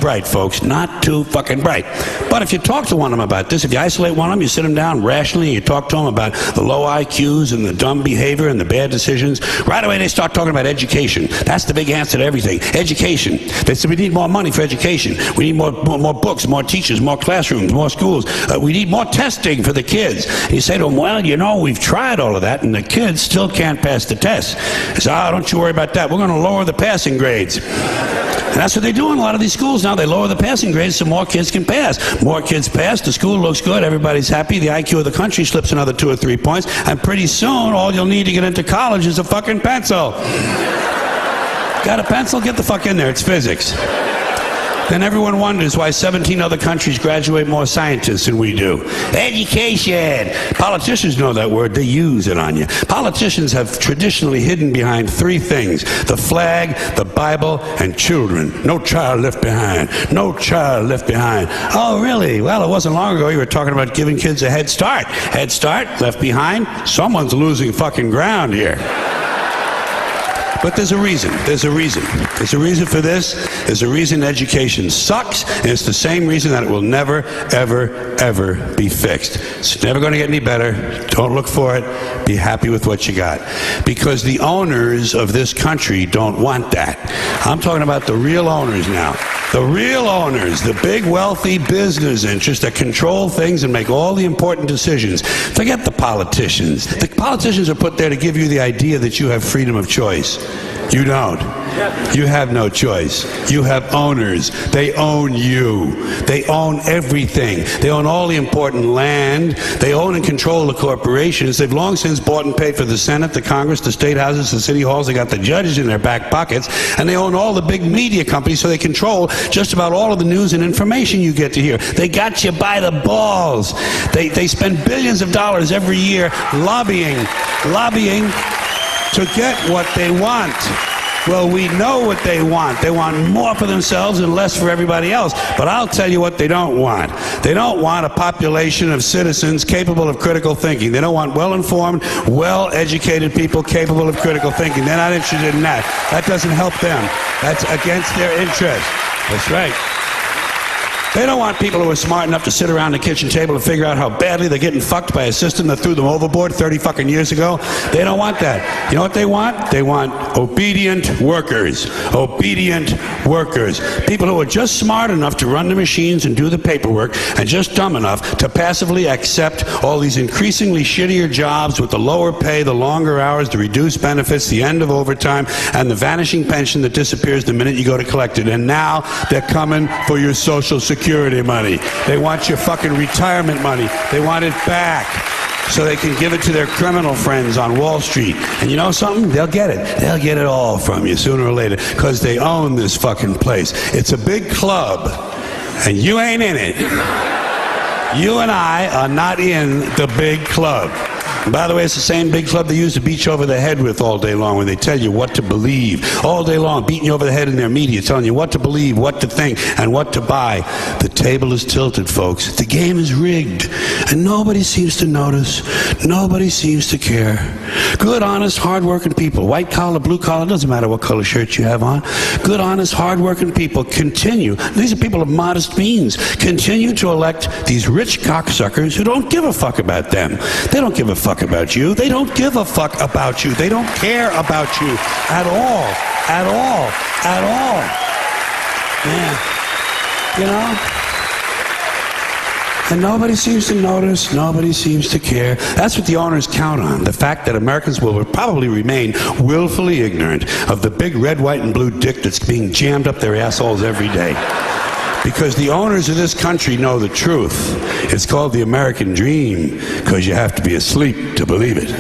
bright, folks. Not too fucking bright. But if you talk to one of them about this, if you isolate one of them, you sit them down rationally, and you talk to them about the low IQs and the dumb behavior and the bad decisions, right away they start talking about education. That's the big answer to everything. Education. They say we need more money for education. We need more books, more teachers, more classrooms, more schools. We need more testing for the kids. And you say to them, well, you know, we've tried all of that, and the kids still can't pass the test. They say, oh, don't you worry about that. We're going to lower the passing grades. And that's what they do in a lot of these schools now. They lower the passing grades so more kids can pass. More kids pass, the school looks good, everybody's happy, the IQ of the country slips another 2 or 3 points, and pretty soon all you'll need to get into college is a fucking pencil. Got a pencil? Get the fuck in there, it's physics. Then everyone wonders why 17 other countries graduate more scientists than we do. Education! Politicians know that word, they use it on you. Politicians have traditionally hidden behind 3 things: the flag, the Bible, and children. No child left behind. No child left behind. Oh, really? Well, it wasn't long ago you were talking about giving kids a head start. Head start, left behind? Someone's losing fucking ground here. But there's a reason. There's a reason. There's a reason for this. There's a reason education sucks, and it's the same reason that it will never, ever, ever be fixed. It's never going to get any better. Don't look for it. Be happy with what you got. Because the owners of this country don't want that. I'm talking about the real owners now. The real owners, the big wealthy business interests that control things and make all the important decisions. Forget the politicians. The politicians are put there to give you the idea that you have freedom of choice. You don't. You have no choice. You have owners. They own you. They own everything. They own all the important land. They own and control the corporations. They've long since bought and paid for the Senate, the Congress, the state houses, the city halls. They got the judges in their back pockets. And they own all the big media companies, so they control just about all of the news and information you get to hear. They got you by the balls. They spend billions of dollars every year lobbying to get what they want. Well, we know what they want. They want more for themselves and less for everybody else. But I'll tell you what they don't want. They don't want a population of citizens capable of critical thinking. They don't want well-informed, well-educated people capable of critical thinking. They're not interested in that. That doesn't help them. That's against their interest. That's right. They don't want people who are smart enough to sit around the kitchen table and figure out how badly they're getting fucked by a system that threw them overboard 30 fucking years ago. They don't want that. You know what they want? They want obedient workers. Obedient workers. People who are just smart enough to run the machines and do the paperwork, and just dumb enough to passively accept all these increasingly shittier jobs with the lower pay, the longer hours, the reduced benefits, the end of overtime, and the vanishing pension that disappears the minute you go to collect it. And now they're coming for your Social Security money. They want your fucking retirement money. They want it back so they can give it to their criminal friends on Wall Street. And you know something? They'll get it. They'll get it all from you sooner or later, because they own this fucking place. It's a big club, and you ain't in it. You and I are not in the big club. And by the way, it's the same big club they use to beat you over the head with all day long when they tell you what to believe. All day long, beating you over the head in their media, telling you what to believe, what to think, and what to buy. The table is tilted, folks. The game is rigged. And nobody seems to notice. Nobody seems to care. Good, honest, hard-working people, white collar, blue collar, doesn't matter what color shirt you have on. Good, honest, hard-working people continue. These are people of modest means. Continue to elect these rich cocksuckers who don't give a fuck about them. They don't give a fuck about you. They don't give a fuck about you. They don't care about you at all. At all. At all. Yeah. You know? And nobody seems to notice. Nobody seems to care. That's what the owners count on. The fact that Americans will probably remain willfully ignorant of the big red, white, and blue dick that's being jammed up their assholes every day. Because the owners of this country know the truth. It's called the American dream, because you have to be asleep to believe it.